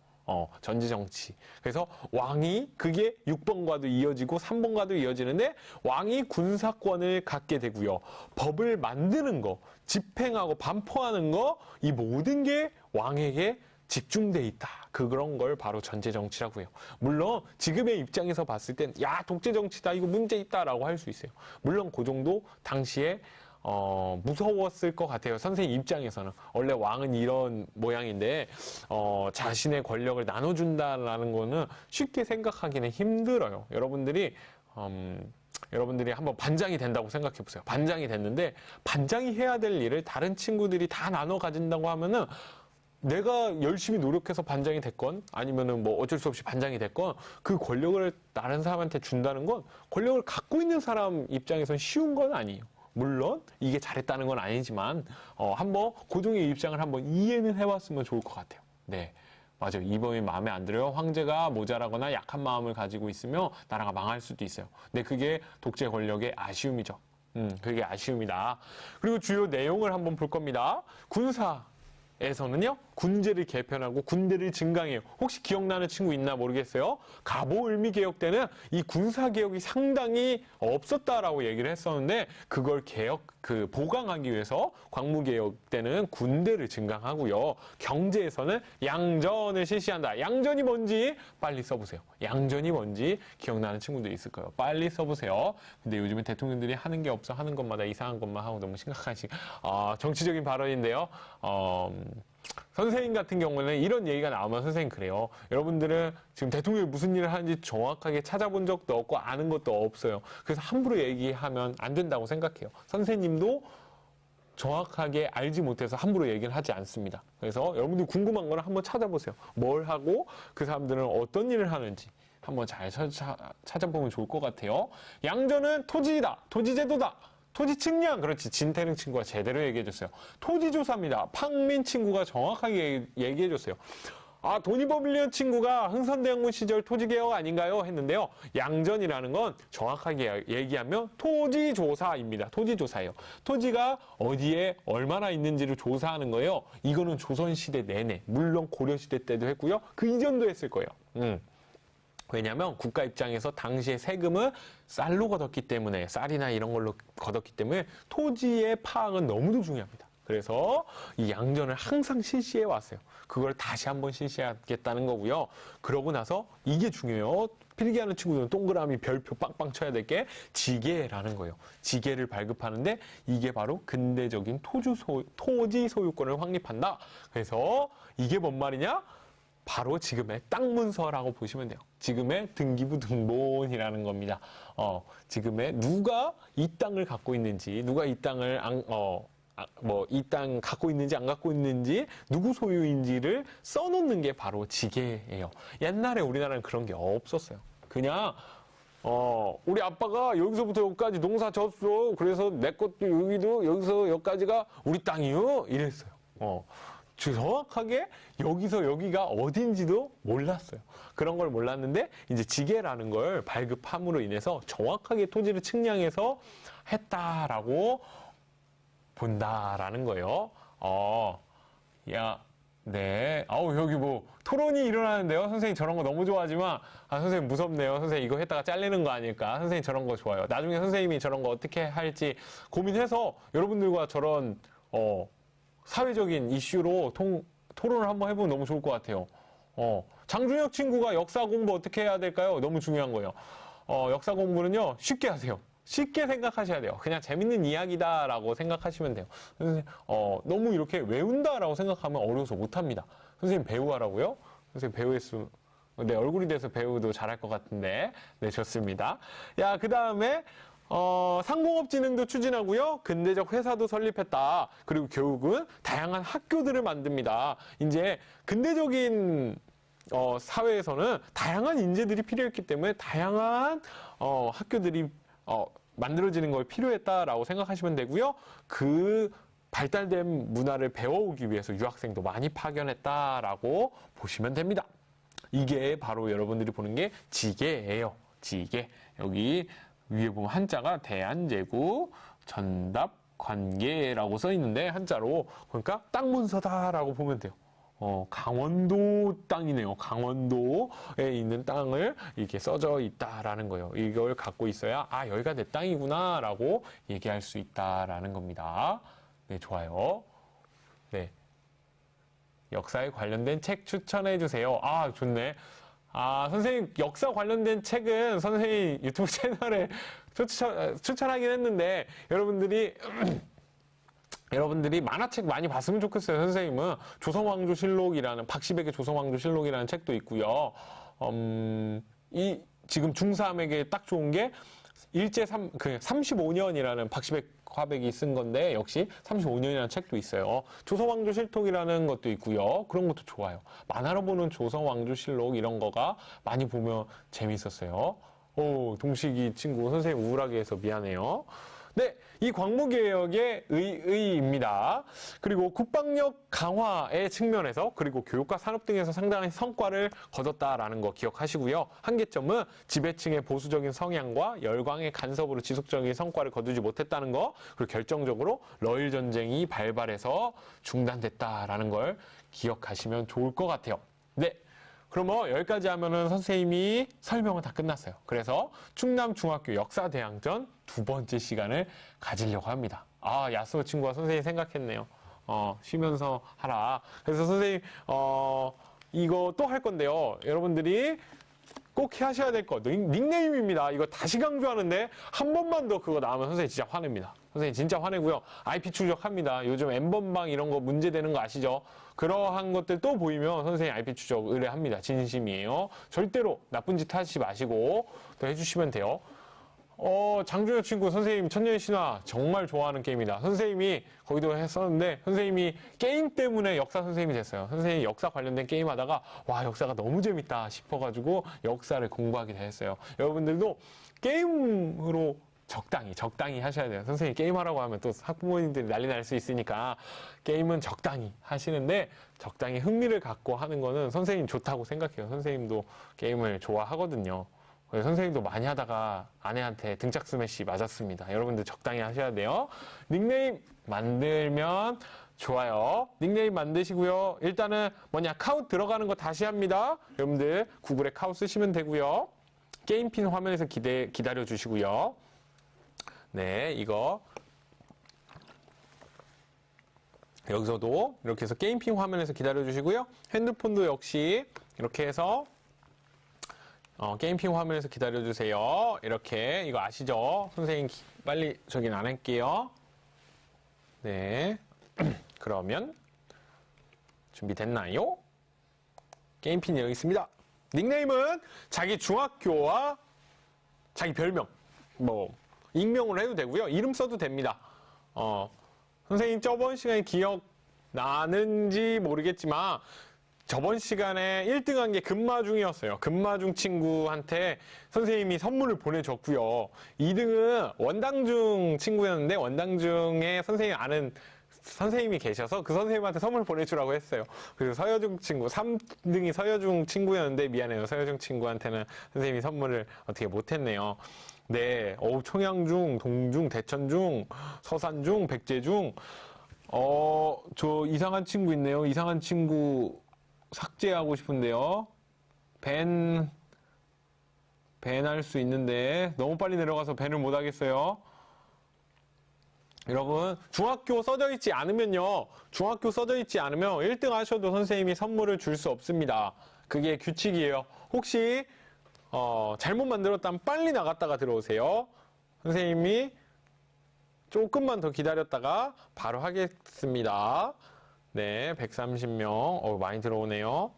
전제정치. 그래서 왕이 그게 6번과도 이어지고 3번과도 이어지는데 왕이 군사권을 갖게 되고요. 법을 만드는 거, 집행하고 반포하는 거, 이 모든 게 왕에게 집중돼 있다. 그런 걸 바로 전제정치라고 해요. 물론 지금의 입장에서 봤을 땐 야 독재정치다 이거 문제 있다라고 할 수 있어요. 물론 그 정도 당시에 무서웠을 것 같아요. 선생님 입장에서는. 원래 왕은 이런 모양인데, 자신의 권력을 나눠준다라는 거는 쉽게 생각하기는 힘들어요. 여러분들이 한번 반장이 된다고 생각해 보세요. 반장이 됐는데, 반장이 해야 될 일을 다른 친구들이 다 나눠 가진다고 하면은, 내가 열심히 노력해서 반장이 됐건, 아니면은 뭐 어쩔 수 없이 반장이 됐건, 그 권력을 다른 사람한테 준다는 건, 권력을 갖고 있는 사람 입장에서는 쉬운 건 아니에요. 물론 이게 잘했다는 건 아니지만 한번 고종의 입장을 한번 이해는 해봤으면 좋을 것 같아요. 네, 맞아요. 이번이 마음에 안 들어요. 황제가 모자라거나 약한 마음을 가지고 있으면 나라가 망할 수도 있어요. 근데 그게 독재 권력의 아쉬움이죠. 그게 아쉬움이다. 그리고 주요 내용을 한번 볼 겁니다. 군사에서는요. 군제를 개편하고 군대를 증강해요. 혹시 기억나는 친구 있나 모르겠어요. 갑오을미 개혁 때는 이 군사개혁이 상당히 없었다라고 얘기를 했었는데 그걸 보강하기 위해서 광무개혁 때는 군대를 증강하고요. 경제에서는 양전을 실시한다. 양전이 뭔지 빨리 써보세요. 양전이 뭔지 기억나는 친구들 있을 거예요. 빨리 써보세요. 근데 요즘에 대통령들이 하는 게 없어 하는 것마다 이상한 것만 하고 너무 심각한 정치적인 발언인데요. 선생님 같은 경우는 이런 얘기가 나오면 선생님 그래요. 여러분들은 지금 대통령이 무슨 일을 하는지 정확하게 찾아본 적도 없고 아는 것도 없어요. 그래서 함부로 얘기하면 안 된다고 생각해요. 선생님도 정확하게 알지 못해서 함부로 얘기를 하지 않습니다. 그래서 여러분들이 궁금한 거는 한번 찾아보세요. 뭘 하고 그 사람들은 어떤 일을 하는지 한번 잘 찾아보면 좋을 것 같아요. 양전은 토지다, 토지제도다. 토지 측량, 그렇지. 진태릉 친구가 제대로 얘기해줬어요. 토지조사입니다. 팡민 친구가 정확하게 얘기해줬어요. 도니버빌리언 친구가 흥선대원군 시절 토지개혁 아닌가요? 했는데요. 양전이라는 건 정확하게 얘기하면 토지조사입니다. 토지조사예요. 토지가 어디에 얼마나 있는지를 조사하는 거예요. 이거는 조선시대 내내, 물론 고려시대 때도 했고요. 그 이전도 했을 거예요. 왜냐하면 국가 입장에서 당시에 세금을 쌀로 걷었기 때문에 쌀이나 이런 걸로 걷었기 때문에 토지의 파악은 너무도 중요합니다. 그래서 이 양전을 항상 실시해 왔어요. 그걸 다시 한번 실시하겠다는 거고요. 그러고 나서 이게 중요해요. 필기하는 친구들은 동그라미 별표 빵빵 쳐야 될 게 지계라는 거예요. 지계를 발급하는데 이게 바로 근대적인 토지 소유권을 확립한다. 그래서 이게 뭔 말이냐? 바로 지금의 땅 문서라고 보시면 돼요. 지금의 등기부 등본이라는 겁니다. 지금의 누가 이 땅을 갖고 있는지, 누가 이 땅을 뭐 이 땅 갖고 있는지 안 갖고 있는지 누구 소유인지를 써놓는 게 바로 지게예요. 옛날에 우리나라는 그런 게 없었어요. 그냥 우리 아빠가 여기서부터 여기까지 농사 졌어. 그래서 내 것도 여기도 여기서 여기까지가 우리 땅이요. 이랬어요. 정확하게 여기서 여기가 어딘지도 몰랐어요. 그런 걸 몰랐는데 이제 지게라는 걸 발급함으로 인해서 정확하게 토지를 측량해서 했다라고 본다라는 거예요. 네. 여기 뭐 토론이 일어나는데요. 선생님 저런 거 너무 좋아하지만 선생님 무섭네요. 선생님 이거 했다가 잘리는 거 아닐까? 선생님 저런 거 좋아요. 나중에 선생님이 저런 거 어떻게 할지 고민해서 여러분들과 저런 사회적인 이슈로 토론을 한번 해보면 너무 좋을 것 같아요. 장준혁 친구가 역사 공부 어떻게 해야 될까요? 너무 중요한 거예요. 역사 공부는요, 쉽게 하세요. 쉽게 생각하셔야 돼요. 그냥 재밌는 이야기다라고 생각하시면 돼요. 선생님, 너무 이렇게 외운다라고 생각하면 어려워서 못합니다. 선생님 배우하라고요? 선생님 배우했으면 내 얼굴이 돼서 배우도 잘할 것 같은데. 네, 좋습니다. 그 다음에 상공업진흥도 추진하고요. 근대적 회사도 설립했다. 그리고 교육은 다양한 학교들을 만듭니다. 이제 근대적인 사회에서는 다양한 인재들이 필요했기 때문에 다양한 학교들이 만들어지는 걸 필요했다라고 생각하시면 되고요. 그 발달된 문화를 배워오기 위해서 유학생도 많이 파견했다라고 보시면 됩니다. 이게 바로 여러분들이 보는 게 지게예요. 지게. 여기 위에 보면 한자가 대한제국 전답관계라고 써 있는데 한자로 그러니까 땅 문서다라고 보면 돼요. 강원도 땅이네요. 강원도에 있는 땅을 이렇게 써져 있다라는 거예요. 이걸 갖고 있어야 여기가 내 땅이구나라고 얘기할 수 있다라는 겁니다. 네, 좋아요. 네, 역사에 관련된 책 추천해 주세요. 좋네. 선생님 역사 관련된 책은 선생님 유튜브 채널에 추천하긴 했는데 여러분들이 만화책 많이 봤으면 좋겠어요. 선생님은 조선왕조실록이라는 박시백의 조선왕조실록이라는 책도 있고요. 이 지금 중3에게 딱 좋은 게 일제 35년이라는 박시백 화백이 쓴 건데 역시 35년이라는 책도 있어요. 조선왕조실록이라는 것도 있고요. 그런 것도 좋아요. 만화로 보는 조선왕조실록 이런 거가 많이 보면 재밌었어요. 동식이 친구 선생님 우울하게 해서 미안해요. 네, 이 광무개혁의 의의입니다. 그리고 국방력 강화의 측면에서 그리고 교육과 산업 등에서 상당한 성과를 거뒀다라는 거 기억하시고요. 한계점은 지배층의 보수적인 성향과 열광의 간섭으로 지속적인 성과를 거두지 못했다는 거, 그리고 결정적으로 러일 전쟁이 발발해서 중단됐다라는 걸 기억하시면 좋을 것 같아요. 네. 그럼 여기까지 하면은 선생님이 설명은 다 끝났어요. 그래서 충남중학교 역사대항전 2번째 시간을 가지려고 합니다. 야스오 친구가 선생님 생각했네요. 쉬면서 하라. 그래서 선생님, 이거 또 할 건데요. 여러분들이 꼭 하셔야 될 거. 닉네임입니다. 이거 다시 강조하는데 한 번만 더 그거 나오면 선생님 진짜 화냅니다. 선생님 진짜 화내고요. IP 추적합니다. 요즘 N번방 이런 거 문제되는 거 아시죠? 그러한 것들 또 보이면 선생님 IP 추적 의뢰합니다. 진심이에요. 절대로 나쁜 짓 하지 마시고 또 해주시면 돼요. 장준혁 친구 선생님 천년의 신화 정말 좋아하는 게임이다. 선생님이 거기도 했었는데 선생님이 게임 때문에 역사 선생님이 됐어요. 선생님이 역사 관련된 게임 하다가 와 역사가 너무 재밌다 싶어가지고 역사를 공부하게 됐어요. 여러분들도 게임으로 적당히 하셔야 돼요. 선생님 게임하라고 하면 또 학부모님들이 난리 날 수 있으니까 게임은 적당히 하시는데 적당히 흥미를 갖고 하는 거는 선생님 좋다고 생각해요. 선생님도 게임을 좋아하거든요. 선생님도 많이 하다가 아내한테 등짝 스매시 맞았습니다. 여러분들 적당히 하셔야 돼요. 닉네임 만들면 좋아요. 닉네임 만드시고요. 일단은 카우 들어가는 거 다시 합니다. 여러분들 구글에 카우 쓰시면 되고요. 게임핀 화면에서 기다려 주시고요. 네, 이거 여기서도 이렇게 해서 게임핀 화면에서 기다려 주시고요. 핸드폰도 역시 이렇게 해서 게임핑 화면에서 기다려주세요. 이렇게 이거 아시죠? 선생님 빨리 저긴 안 할게요. 네. 그러면 준비됐나요? 게임핀이 여기 있습니다. 닉네임은 자기 중학교와 자기 별명 익명으로 해도 되고요. 이름 써도 됩니다. 선생님 저번 시간에 기억나는지 모르겠지만 저번 시간에 1등한 게 금마중이었어요. 금마중 친구한테 선생님이 선물을 보내줬고요. 2등은 원당중 친구였는데 원당중에 선생님이 아는 선생님이 계셔서 그 선생님한테 선물 보내주라고 했어요. 그래서 서여중 친구, 3등이 서여중 친구였는데 미안해요. 서여중 친구한테는 선생님이 선물을 어떻게 못했네요. 네, 청양중, 동중, 대천중, 서산중, 백제중. 저 이상한 친구 있네요. 이상한 친구 삭제하고 싶은데요. 밴 할 수 있는데 너무 빨리 내려가서 밴을 못 하겠어요. 여러분, 중학교 써져 있지 않으면요. 중학교 써져 있지 않으면 1등 하셔도 선생님이 선물을 줄 수 없습니다. 그게 규칙이에요. 혹시 잘못 만들었다면 빨리 나갔다가 들어오세요. 선생님이 조금만 더 기다렸다가 바로 하겠습니다. 네, 130명. 많이 들어오네요.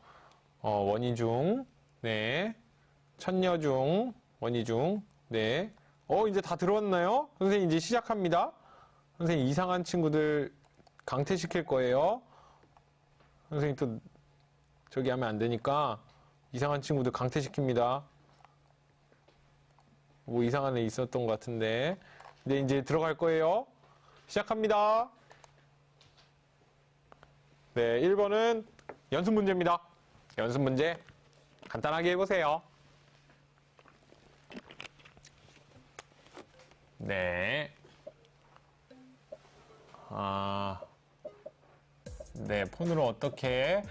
원희중. 네. 천여중. 원희중. 네. 이제 다 들어왔나요? 선생님 이제 시작합니다. 선생님 이상한 친구들 강퇴시킬 거예요. 선생님 또 저기 하면 안 되니까 이상한 친구들 강퇴시킵니다. 뭐 이상한 애 있었던 것 같은데. 네, 이제 들어갈 거예요. 시작합니다. 네, 1번은 연습 문제입니다. 연습 문제 간단하게 해보세요. 네. 네, 폰으로 어떻게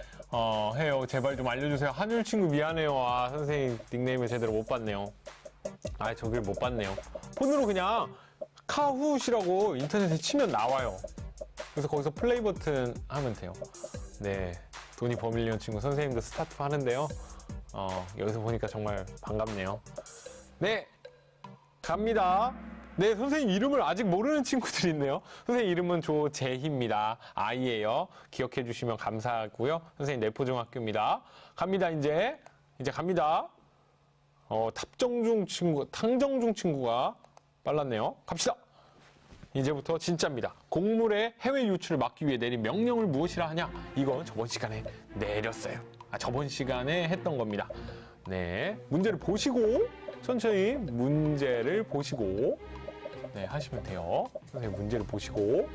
해요? 제발 좀 알려주세요. 한율 친구 미안해요. 선생님 닉네임을 제대로 못 봤네요. 저길 못 봤네요. 폰으로 그냥 카훗이라고 인터넷에 치면 나와요. 그래서 거기서 플레이 버튼 하면 돼요. 네, 돈이 버밀리언 친구 선생님도 스타트 하는데요. 여기서 보니까 정말 반갑네요. 네, 갑니다. 네, 선생님 이름을 아직 모르는 친구들이 있네요. 선생님 이름은 조재희입니다. 아이예요. 기억해 주시면 감사하고요. 선생님 내포중학교입니다. 갑니다. 이제 갑니다. 탑정중 친구, 탕정중 친구가 빨랐네요. 갑시다. 이제부터 진짜입니다. 곡물의 해외 유출을 막기 위해 내린 명령을 무엇이라 하냐? 이건 저번 시간에 내렸어요. 저번 시간에 했던 겁니다. 네, 문제를 보시고 천천히 문제를 보시고 네, 하시면 돼요. 선생님 문제를 보시고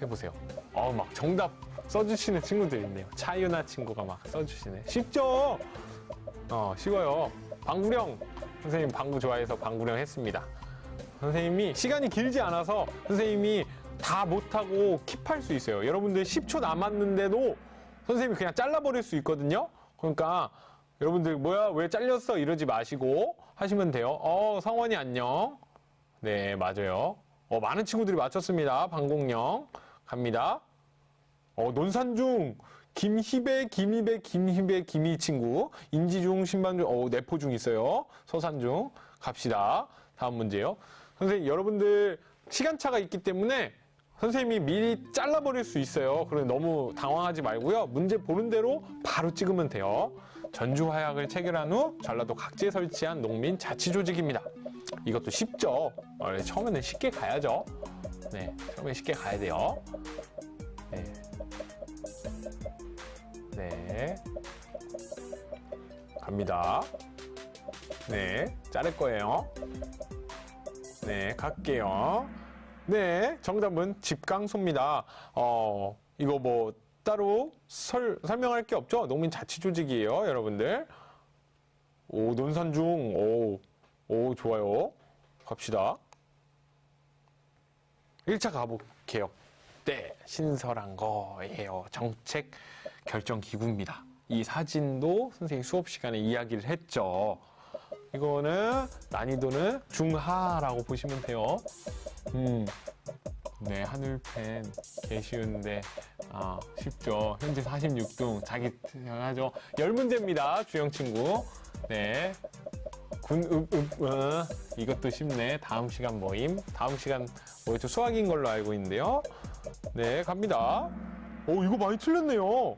해보세요. 막 정답 써주시는 친구들 있네요. 차유나 친구가 막 써주시네. 쉽죠? 쉬워요. 방구령. 선생님 방구 좋아해서 방구령 했습니다. 선생님이 시간이 길지 않아서 선생님이 다 못하고 킵할 수 있어요. 여러분들 10초 남았는데도 선생님이 그냥 잘라버릴 수 있거든요. 그러니까 여러분들 뭐야 왜 잘렸어 이러지 마시고 하시면 돼요. 성원이 안녕. 네, 맞아요. 많은 친구들이 맞췄습니다. 방공령 갑니다. 논산중 김희배 김희 친구. 인지중 신반중 내포중 있어요. 서산중 갑시다. 다음 문제요. 선생님 여러분들 시간차가 있기 때문에 선생님이 미리 잘라버릴 수 있어요. 그러니 너무 당황하지 말고요. 문제 보는 대로 바로 찍으면 돼요. 전주화약을 체결한 후 전라도 각지에 설치한 농민 자치조직입니다. 이것도 쉽죠. 처음에는 쉽게 가야죠. 네, 처음에 쉽게 가야 돼요. 네. 네. 갑니다. 네, 자를 거예요. 네, 갈게요. 네, 정답은 집강소입니다. 이거 뭐 따로 설명할 게 없죠? 농민 자치조직이에요, 여러분들. 논산중. 좋아요. 갑시다. 1차 가복개혁 때 신설한 거예요. 정책 결정 기구입니다. 이 사진도 선생님 수업 시간에 이야기를 했죠. 이거는 난이도는 중하라고 보시면 돼요. 네, 하늘펜 개 쉬운데 쉽죠. 현재 46등 자기 하죠. 10문제입니다. 주영 친구. 네. 이것도 쉽네. 다음 시간 모임. 다음 시간 뭐였죠? 수학인 걸로 알고 있는데요. 네, 갑니다. 이거 많이 틀렸네요.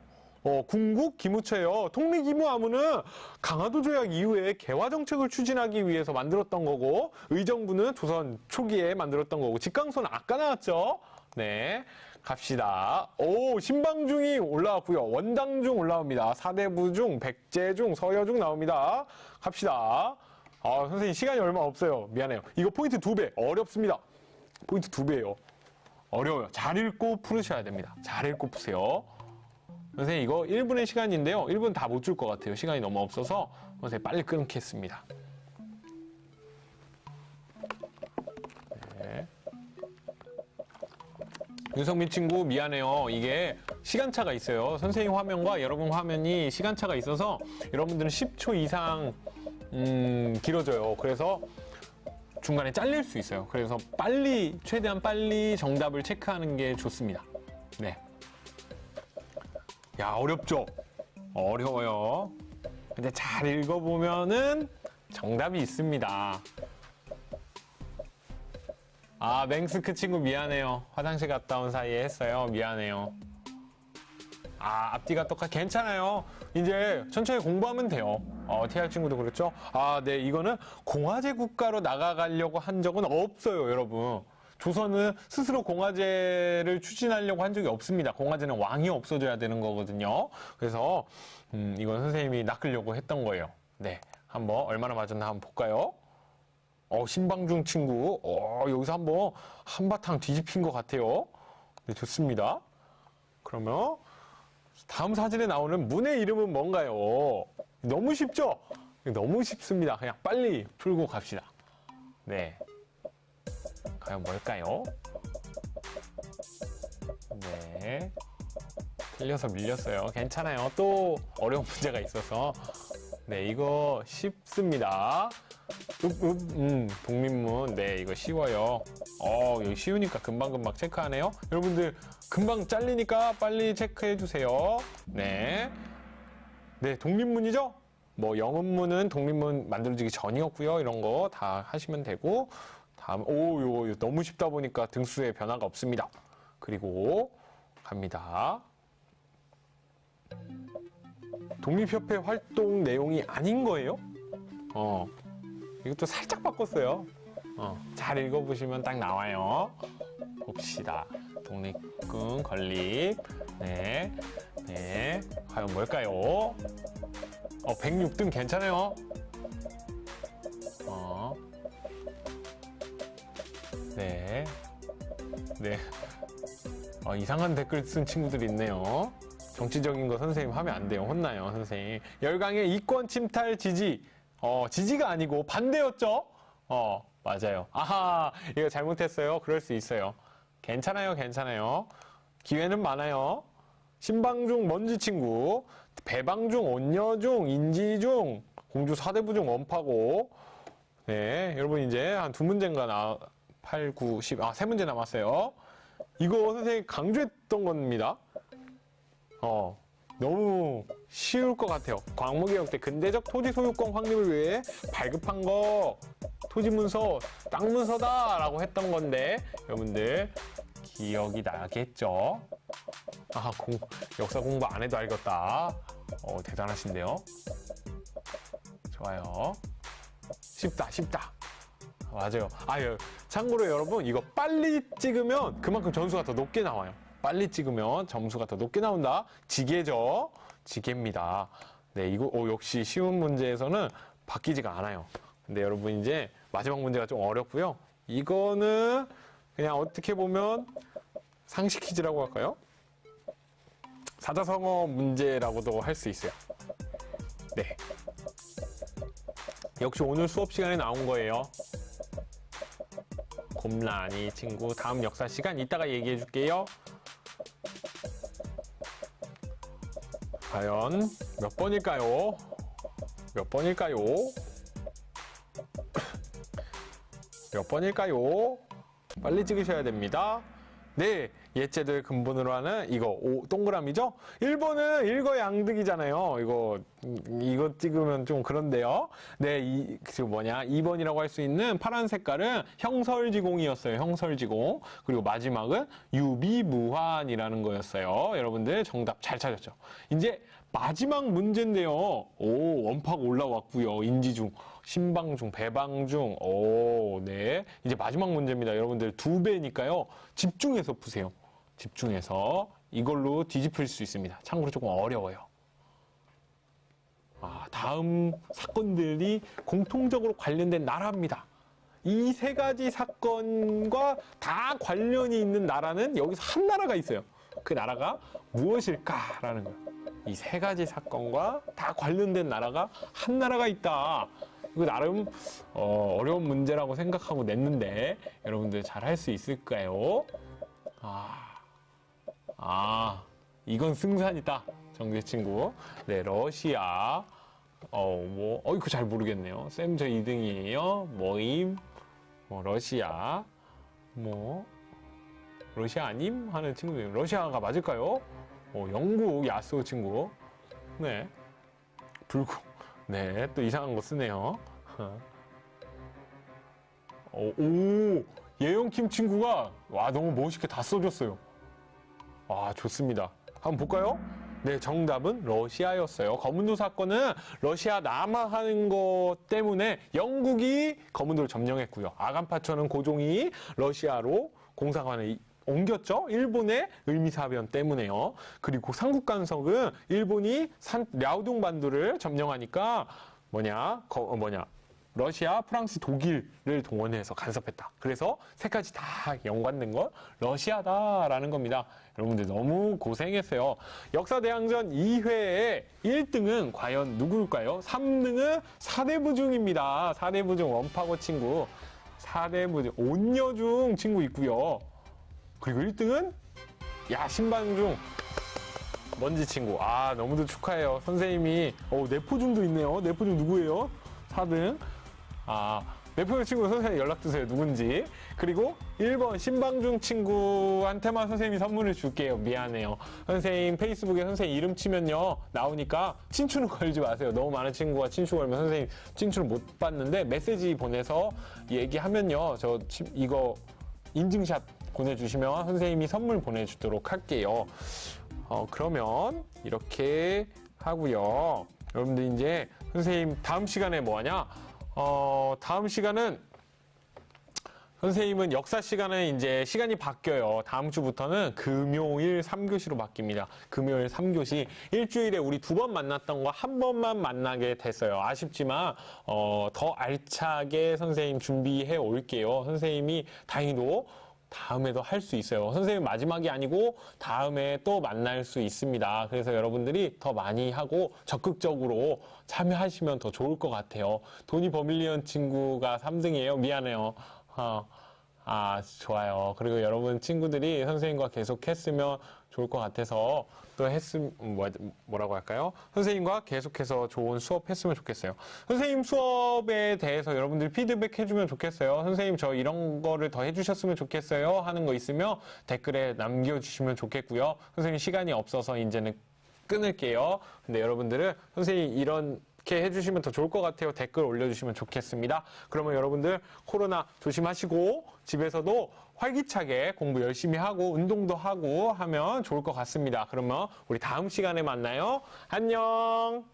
궁국 기무처예요. 통리기무하면은 강화도 조약 이후에 개화 정책을 추진하기 위해서 만들었던 거고, 의정부는 조선 초기에 만들었던 거고, 직강소는 아까 나왔죠. 네, 갑시다. 오, 신방중이 올라왔고요. 원당중 올라옵니다. 사대부중, 백제중, 서여중 나옵니다. 갑시다. 선생님 시간이 얼마 없어요. 미안해요. 이거 포인트 2배. 어렵습니다. 포인트 2배예요. 어려워요. 잘 읽고 풀으셔야 됩니다. 잘 읽고 푸세요. 선생님 이거 1분의 시간인데요. 1분 다 못 줄 것 같아요. 시간이 너무 없어서 선생님 빨리 끊겠습니다. 네. 윤성민 친구 미안해요. 이게 시간차가 있어요. 선생님 화면과 여러분 화면이 시간차가 있어서 여러분들은 10초 이상 길어져요. 그래서 중간에 잘릴 수 있어요. 그래서 빨리 최대한 빨리 정답을 체크하는 게 좋습니다. 네. 야, 어렵죠? 어려워요. 근데 잘 읽어보면은 정답이 있습니다. 아, 맹스크 친구 미안해요. 화장실 갔다 온 사이에 했어요. 미안해요. 아, 앞뒤가 괜찮아요. 이제 천천히 공부하면 돼요. TR 친구도 그렇죠? 아, 네, 이거는 공화제 국가로 나가가려고 한 적은 없어요, 여러분. 조선은 스스로 공화제를 추진하려고 한 적이 없습니다. 공화제는 왕이 없어져야 되는 거거든요. 그래서 이건 선생님이 낚으려고 했던 거예요. 네, 한번 얼마나 맞았나 한번 볼까요? 신방중 친구, 여기서 한번 한바탕 뒤집힌 것 같아요. 네, 좋습니다. 그러면 다음 사진에 나오는 문의 이름은 뭔가요? 너무 쉽죠? 너무 쉽습니다. 그냥 빨리 풀고 갑시다. 네. 과연 뭘까요? 네. 틀려서 밀렸어요. 괜찮아요. 또 어려운 문제가 있어서. 네, 이거 쉽습니다. 독립문. 네, 이거 쉬워요. 여기 쉬우니까 금방금방 체크하네요. 여러분들 금방 잘리니까 빨리 체크해 주세요. 네. 네, 독립문이죠? 뭐 영음문은 독립문 만들어지기 전이었고요. 이런 거 다 하시면 되고. 다음, 이거 너무 쉽다 보니까 등수에 변화가 없습니다. 그리고 갑니다. 독립협회 활동 내용이 아닌 거예요? 이것도 살짝 바꿨어요. 잘 읽어보시면 딱 나와요. 봅시다. 독립군 건립. 네. 네. 과연 뭘까요? 106등 괜찮아요. 네. 네. 이상한 댓글 쓴 친구들이 있네요. 정치적인 거 선생님 하면 안 돼요. 혼나요, 선생님. 열강의 이권 침탈 지지. 지지가 아니고 반대였죠? 맞아요. 아하, 이거 잘못했어요. 그럴 수 있어요. 괜찮아요, 괜찮아요. 기회는 많아요. 신방중 먼지 친구, 배방중, 온여중, 인지중, 공주 사대부중 원파고. 네, 여러분 이제 한 2문제인가 8, 9, 10, 3문제 남았어요. 이거 선생님 강조했던 겁니다. 너무 쉬울 것 같아요. 광무개혁 때 근대적 토지 소유권 확립을 위해 발급한 거 토지 문서, 땅 문서다라고 했던 건데 여러분들 기억이 나겠죠? 역사 공부 안 해도 알겠다. 대단하신데요. 좋아요. 쉽다. 맞아요. 참고로 여러분 이거 빨리 찍으면 그만큼 점수가 더 높게 나와요. 빨리 찍으면 점수가 더 높게 나온다. 지게죠. 지게입니다. 네, 이거 역시 쉬운 문제에서는 바뀌지가 않아요. 근데 여러분 이제 마지막 문제가 좀 어렵고요. 이거는 그냥 어떻게 보면 상식 퀴즈라고 할까요? 사자성어 문제라고도 할 수 있어요. 네. 역시 오늘 수업 시간에 나온 거예요. 곰라니 친구 다음 역사 시간 이따가 얘기해 줄게요. 과연 몇 번일까요? 몇 번일까요? 몇 번일까요? 빨리 찍으셔야 됩니다. 네, 예제들 근본으로 하는 이거 동그라미죠? 1번은 일거양득이잖아요. 이거 찍으면 좀 그런데요. 네, 2번이라고 할 수 있는 파란 색깔은 형설지공이었어요. 형설지공. 그리고 마지막은 유비무환이라는 거였어요. 여러분들 정답 잘 찾았죠? 이제 마지막 문제인데요. 원파가 올라왔고요. 인지중, 신방중, 배방중. 네. 이제 마지막 문제입니다. 여러분들 2배니까요. 집중해서 푸세요. 집중해서 이걸로 뒤집힐 수 있습니다. 참고로 조금 어려워요. 다음 사건들이 공통적으로 관련된 나라입니다. 이 세 가지 사건과 다 관련이 있는 나라는 여기서 한 나라가 있어요. 그 나라가 무엇일까라는 거예요. 이 세 가지 사건과 다 관련된 나라가 한 나라가 있다. 이거 나름 어려운 문제라고 생각하고 냈는데 여러분들 잘 할 수 있을까요? 이건 승산이다. 정재 친구. 네, 러시아. 이거 잘 모르겠네요. 쌤, 저 2등이에요. 모임. 러시아. 러시아 아님? 하는 친구들. 러시아가 맞을까요? 영국 야스오 친구. 네. 불구. 네, 또 이상한 거 쓰네요. 예영킴 친구가, 너무 멋있게 다 써줬어요. 좋습니다. 한번 볼까요? 네, 정답은 러시아였어요. 거문도 사건은 러시아 남하하는 것 때문에 영국이 거문도를 점령했고요. 아간파초는 고종이 러시아로 공사관을 옮겼죠. 일본의 을미사변 때문에요. 그리고 삼국간석은 일본이 랴오둥반도를 점령하니까 러시아, 프랑스, 독일을 동원해서 간섭했다. 그래서 세 가지 다 연관된 건 러시아다라는 겁니다. 여러분들 너무 고생했어요. 역사대항전 2회의 1등은 과연 누구일까요? 3등은 사대부중입니다. 사대부중 원파고 친구. 사대부중 온여중 친구 있고요. 그리고 1등은 신방중 먼지 친구. 너무도 축하해요. 선생님이 내포중도 있네요. 내포중 누구예요? 4등. 내포중 친구 선생님 연락 주세요. 누군지. 그리고 1번 신방중 친구한테만 선생님이 선물을 줄게요. 미안해요. 선생님 페이스북에 선생님 이름 치면요 나오니까 친추는 걸지 마세요. 너무 많은 친구가 친추 걸면 선생님 친추를 못 받는데 메시지 보내서 얘기하면요 저 이거 인증샷 보내주시면 선생님이 선물 보내주도록 할게요. 그러면 이렇게 하고요. 여러분들 이제 선생님 다음 시간에 뭐 하냐? 다음 시간은 선생님은 역사 시간은 이제 시간이 바뀌어요. 다음 주부터는 금요일 3교시로 바뀝니다. 금요일 3교시. 일주일에 우리 2번 만났던 거 한 번만 만나게 됐어요. 아쉽지만 더 알차게 선생님 준비해 올게요. 선생님이 다행히도 다음에도 할 수 있어요. 선생님 마지막이 아니고 다음에 또 만날 수 있습니다. 그래서 여러분들이 더 많이 하고 적극적으로 참여하시면 더 좋을 것 같아요. 도니 버밀리언 친구가 3등이에요. 미안해요. 좋아요. 그리고 여러분 친구들이 선생님과 계속 했으면 좋을 것 같아서 또 뭐라고 할까요? 선생님과 계속해서 좋은 수업 했으면 좋겠어요. 선생님 수업에 대해서 여러분들 피드백 해주면 좋겠어요. 선생님 저 이런 거를 더 해주셨으면 좋겠어요 하는 거 있으면 댓글에 남겨주시면 좋겠고요. 선생님 시간이 없어서 이제는 끊을게요. 근데 여러분들은 선생님 이렇게 해주시면 더 좋을 것 같아요. 댓글 올려주시면 좋겠습니다. 그러면 여러분들 코로나 조심하시고 집에서도 활기차게 공부 열심히 하고 운동도 하고 하면 좋을 것 같습니다. 그러면 우리 다음 시간에 만나요. 안녕.